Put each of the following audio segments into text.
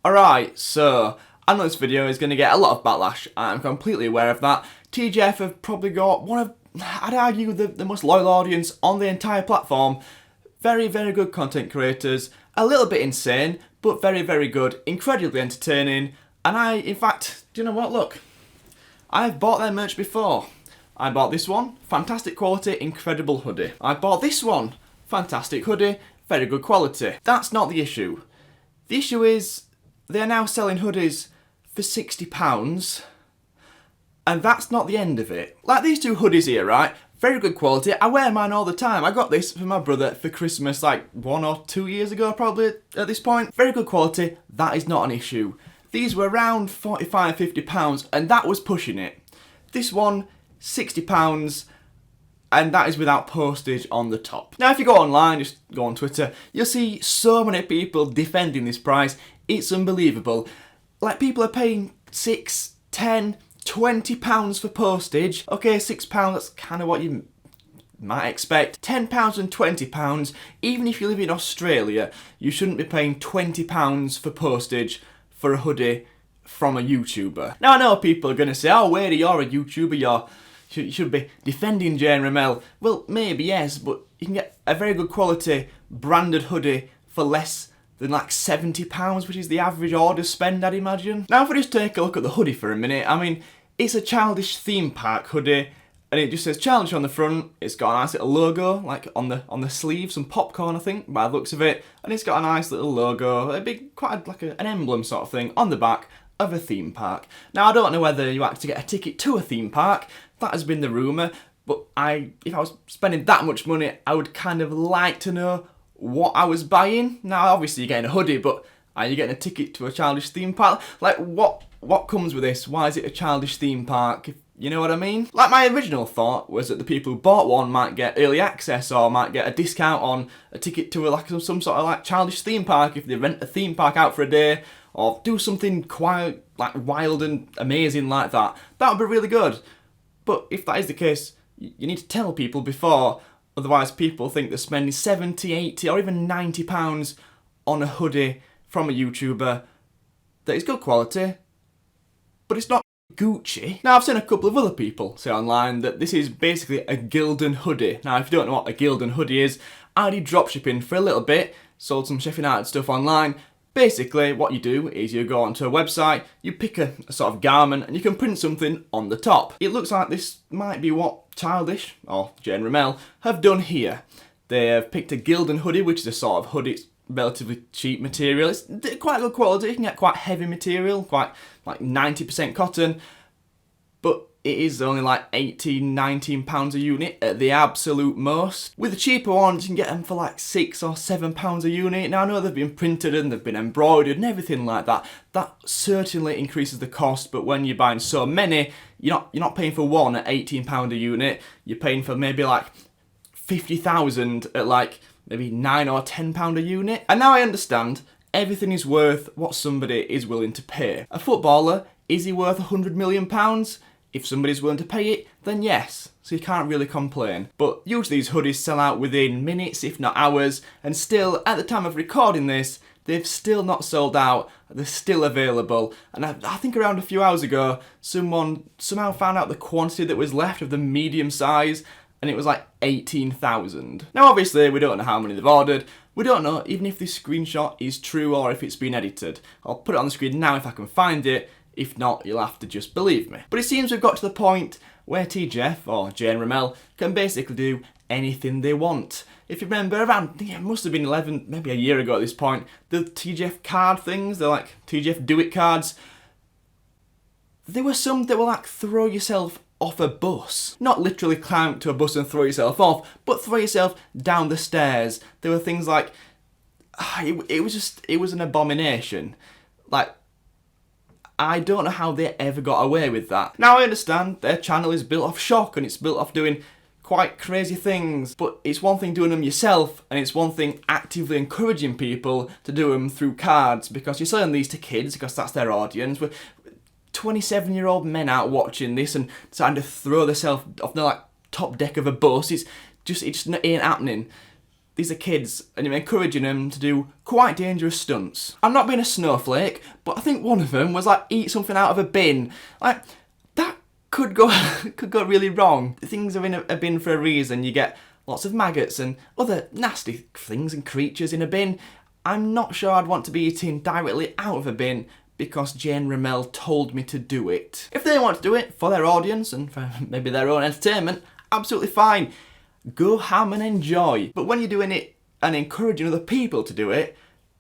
Alright, so I know this video is going to get a lot of backlash. I'm completely aware of that. TGF have probably got one of, I'd argue, the most loyal audience on the entire platform. Very, very good content creators. A little bit insane, but very, very good. Incredibly entertaining. And in fact, do you know what? Look, I've bought their merch before. I bought this one, fantastic quality, incredible hoodie. I bought this one, fantastic hoodie, very good quality. That's not the issue. The issue is they're now selling hoodies for £60, and that's not the end of it. Like these two hoodies here, right? Very good quality. I wear mine all the time. I got this for my brother for Christmas like 1 or 2 years ago probably at this point. Very good quality. That is not an issue. These were around £45, £50 and that was pushing it. This one, £60, and that is without postage on the top. Now if you go online, just go on Twitter, you'll see so many people defending this price. It's unbelievable. Like people are paying £6, £10, £20 for postage. Okay, £6, that's kind of what you might expect. £10 and £20, even if you live in Australia, you shouldn't be paying £20 for postage for a hoodie from a YouTuber. Now I know people are going to say, oh Wadey, you're a YouTuber, you should be defending Jane Romell. Well, maybe yes, but you can get a very good quality branded hoodie for less than like £70, which is the average order spend, I'd imagine. Now if we just take a look at the hoodie for a minute, I mean, it's a childish theme park hoodie, and it just says childish on the front. It's got a nice little logo, like on the sleeve, some popcorn I think, by the looks of it, and it's got a nice little logo, a big, quite like an emblem sort of thing on the back of a theme park. Now I don't know whether you actually get a ticket to a theme park. That has been the rumour, but if I was spending that much money, I would kind of like to know what I was buying. Now obviously you're getting a hoodie, but are you getting a ticket to a childish theme park? Like what comes with this? Why is it a childish theme park? You know what I mean? Like my original thought was that the people who bought one might get early access or might get a discount on a ticket to like some sort of like childish theme park if they rent a theme park out for a day or do something quite like wild and amazing like that. That would be really good. But if that is the case, you need to tell people before, otherwise people think they're spending £70, £80 or even £90 on a hoodie from a YouTuber that is good quality, but it's not Gucci. Now I've seen a couple of other people say online that this is basically a Gildan hoodie. Now if you don't know what a Gildan hoodie is, I did dropshipping for a little bit, sold some Sheffield United stuff online. Basically what you do is you go onto a website, you pick a sort of garment and you can print something on the top. It looks like this might be what Childish, or Jane Romell, have done here. They have picked a Gildan hoodie, which is a sort of hoodie, it's relatively cheap material. It's quite good quality, you can get quite heavy material, quite like 90% cotton, but it is only like £18, £19 a unit at the absolute most. With the cheaper ones, you can get them for like £6 or £7 a unit. Now I know they've been printed and they've been embroidered and everything like that. That certainly increases the cost, but when you're buying so many, you're not paying for one at £18 a unit. You're paying for maybe like 50,000 at like maybe £9 or £10 a unit. And now I understand everything is worth what somebody is willing to pay. A footballer, is he worth £100 million? If somebody's willing to pay it, then yes, so you can't really complain. But usually these hoodies sell out within minutes, if not hours, and still, at the time of recording this, they've still not sold out, they're still available. And I think around a few hours ago, someone somehow found out the quantity that was left of the medium size, and it was like 18,000. Now obviously, we don't know how many they've ordered, we don't know even if this screenshot is true or if it's been edited. I'll put it on the screen now if I can find it. If not, you'll have to just believe me. But it seems we've got to the point where TGF, or Jane Romell, can basically do anything they want. If you remember, around, I think it must have been 11, maybe a year ago at this point, the TGF card things, they're like TGF do it cards. There were some that were like throw yourself off a bus. Not literally climb to a bus and throw yourself off, but throw yourself down the stairs. There were things like, it was an abomination. Like, I don't know how they ever got away with that. Now I understand their channel is built off shock and it's built off doing quite crazy things, but it's one thing doing them yourself and it's one thing actively encouraging people to do them through cards because you're selling these to kids because that's their audience. With 27-year-old men out watching this and trying to throw themselves off the like top deck of a bus, it just ain't happening. these are kids and you're encouraging them to do quite dangerous stunts. I'm not being a snowflake, but I think one of them was like eat something out of a bin. Like, that could go really wrong. Things are in a bin for a reason. You get lots of maggots and other nasty things and creatures in a bin. I'm not sure I'd want to be eating directly out of a bin because Jane Romell told me to do it. If they want to do it for their audience and for maybe their own entertainment, absolutely fine. Go ham and enjoy. But when you're doing it and encouraging other people to do it,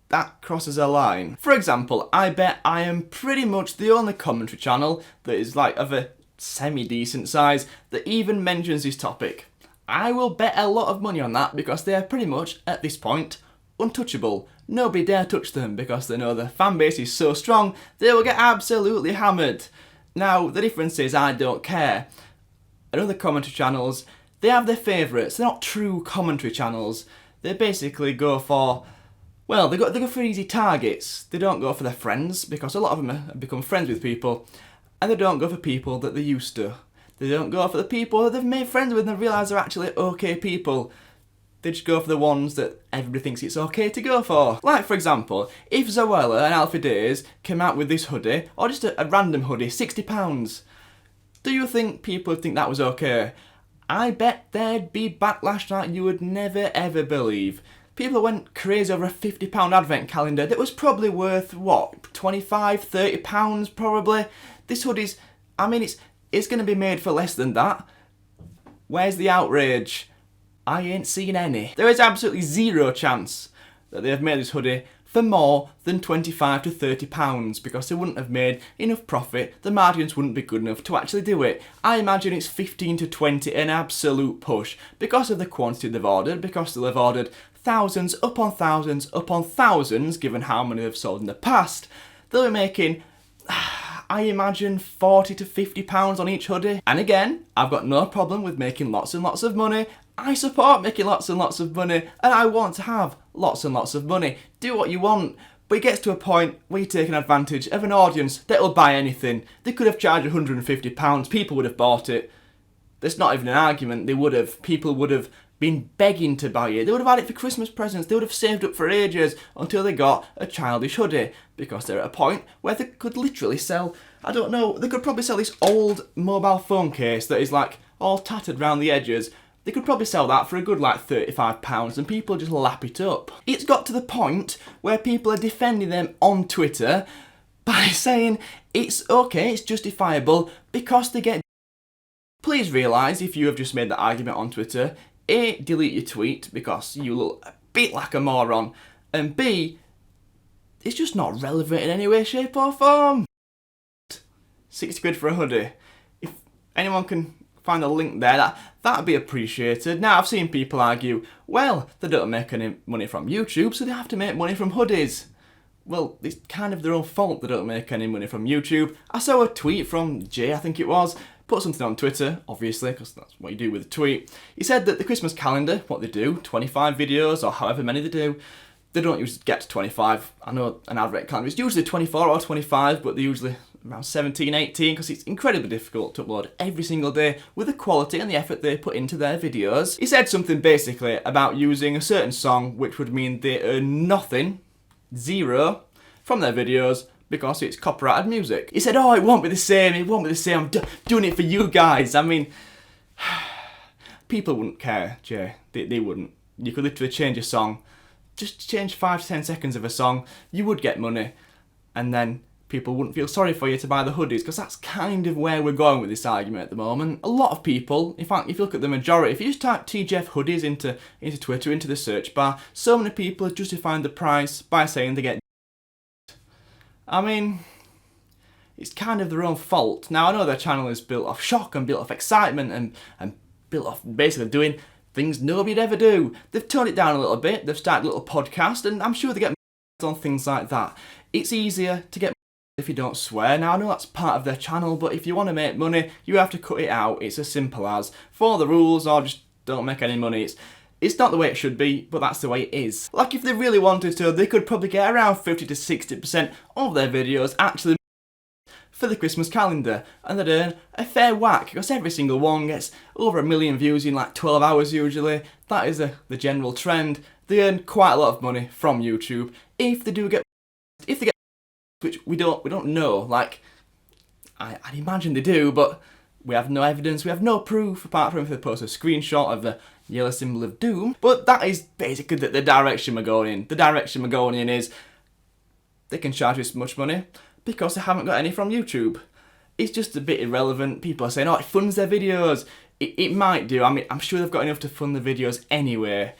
that crosses a line. For example, I bet I am pretty much the only commentary channel that is like of a semi-decent size that even mentions this topic. I will bet a lot of money on that because they are pretty much, at this point, untouchable. Nobody dare touch them because they know the fan base is so strong they will get absolutely hammered. Now, the difference is I don't care. And other commentary channels, they have their favourites. They're not true commentary channels. They basically go for, well, they go for easy targets. They don't go for their friends because a lot of them have become friends with people, and they don't go for people that they used to. They don't go for the people that they've made friends with and realise they're actually okay people. They just go for the ones that everybody thinks it's okay to go for. Like, for example, if Zoella and Alfie Days came out with this hoodie, or just a random hoodie, £60, do you think people would think that was okay? I bet there'd be backlash that you would never ever believe. People went crazy over a £50 advent calendar that was probably worth, what, £25, £30 probably? This hoodie's, I mean, it's going to be made for less than that. Where's the outrage? I ain't seen any. There is absolutely zero chance that they have made this hoodie for more than £25 to £30 because they wouldn't have made enough profit, the margins wouldn't be good enough to actually do it. I imagine it's 15 to 20, an absolute push, because of the quantity they've ordered, because they'll have ordered thousands upon thousands upon thousands, given how many they've sold in the past. They'll be making, I imagine, £40 to £50 on each hoodie. And again, I've got no problem with making lots and lots of money. I support making lots and lots of money, and I want to have lots and lots of money. Do what you want, but it gets to a point where you're taking advantage of an audience that will buy anything. They could have charged £150, people would have bought it. There's not even an argument, they would have. People would have been begging to buy it. They would have had it for Christmas presents. They would have saved up for ages until they got a childish hoodie, because they're at a point where they could literally sell, I don't know, they could probably sell this old mobile phone case that is like all tattered around the edges. They could probably sell that for a good like £35 and people just lap it up. It's got to the point where people are defending them on Twitter by saying it's okay, it's justifiable because they get... Please realise if you have just made that argument on Twitter, A, delete your tweet because you look a bit like a moron, and B, it's just not relevant in any way, shape or form. 60 quid for a hoodie. If anyone can find a link there, that'd be appreciated. Now, I've seen people argue, well, they don't make any money from YouTube, so they have to make money from hoodies. Well, it's kind of their own fault they don't make any money from YouTube. I saw a tweet from Jay, I think it was, put something on Twitter, obviously, because that's what you do with a tweet. He said that the Christmas calendar, what they do, 25 videos or however many they do, they don't usually get to 25. I know an advent calendar is usually 24 or 25, but they're usually around 17, 18, because it's incredibly difficult to upload every single day with the quality and the effort they put into their videos. He said something basically about using a certain song, which would mean they earn nothing, zero, from their videos because it's copyrighted music. He said, oh, it won't be the same, I'm doing it for you guys. I mean, people wouldn't care, Jay, they wouldn't. You could literally change a song, just change 5 to 10 seconds of a song, you would get money, and then people wouldn't feel sorry for you to buy the hoodies, because that's kind of where we're going with this argument at the moment. A lot of people, in fact, if you look at the majority, if you just type TGF hoodies into Twitter, into the search bar, so many people are justifying the price by saying they get... I mean, it's kind of their own fault. Now, I know their channel is built off shock and built off excitement and built off basically doing things nobody'd ever do. They've toned it down a little bit, they've started a little podcast, and I'm sure they get on things like that. It's easier to get if you don't swear. Now, I know that's part of their channel, but if you want to make money, you have to cut it out. It's as simple as follow the rules or just don't make any money. It's not the way it should be, but that's the way it is. Like, if they really wanted to, they could probably get around 50 to 60% of their videos actually for the Christmas calendar, and they'd earn a fair whack because every single one gets over 1 million views in like 12 hours usually. That is the general trend. They earn quite a lot of money from YouTube if they get, which we don't know. Like I'd imagine they do, but we have no evidence, we have no proof apart from if they post a screenshot of the yellow symbol of doom. But that is basically the direction we're going in. The direction we're going in is they can charge this much money because they haven't got any from YouTube. It's just a bit irrelevant. People are saying, oh, it funds their videos. It might do. I mean, I'm sure they've got enough to fund the videos anyway.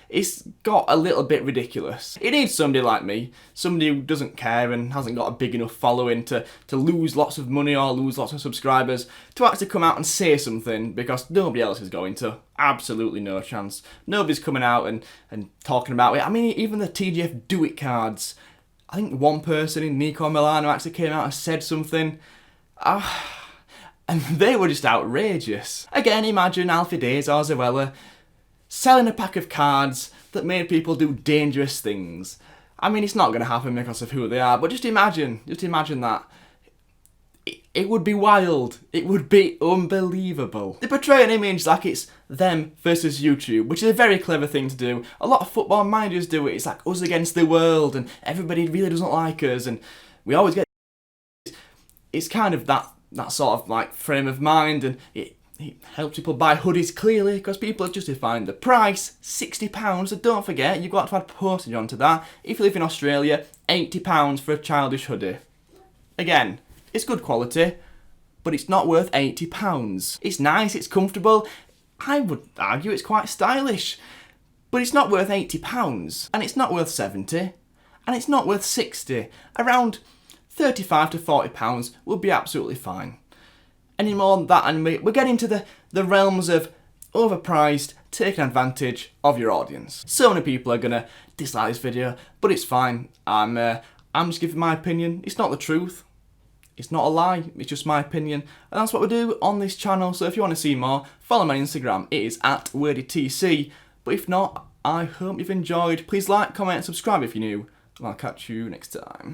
It's got a little bit ridiculous. It needs somebody like me, somebody who doesn't care and hasn't got a big enough following to lose lots of money or lose lots of subscribers, to actually come out and say something, because nobody else is going to. Absolutely no chance. Nobody's coming out and talking about it. I mean, even the TGF Do It cards, I think one person in Nico Milano actually came out and said something. And they were just outrageous. Again, imagine Alfie Days or Zoella selling a pack of cards that made people do dangerous things. I mean, it's not going to happen because of who they are, but just imagine that. It would be wild. It would be unbelievable. They portray an image like it's them versus YouTube, which is a very clever thing to do. A lot of football managers do it. It's like us against the world, and everybody really doesn't like us, and we always get... It's kind of that sort of like frame of mind, and it helps people buy hoodies clearly because people are justifying the price, £60, and don't forget you've got to add postage onto that. If you live in Australia, £80 for a childish hoodie. Again, it's good quality, but it's not worth £80. It's nice, it's comfortable, I would argue it's quite stylish, but it's not worth £80, and it's not worth 70, and it's not worth 60. Around £35 to £40 would be absolutely fine. Any more than that, and we're getting to the realms of overpriced, taking advantage of your audience. So many people are gonna dislike this video, but it's fine. I'm just giving my opinion. It's not the truth. It's not a lie. It's just my opinion, and that's what we do on this channel. So if you want to see more, follow my Instagram. It is at WadeyTC. But if not, I hope you've enjoyed. Please like, comment, and subscribe if you're new, and I'll catch you next time.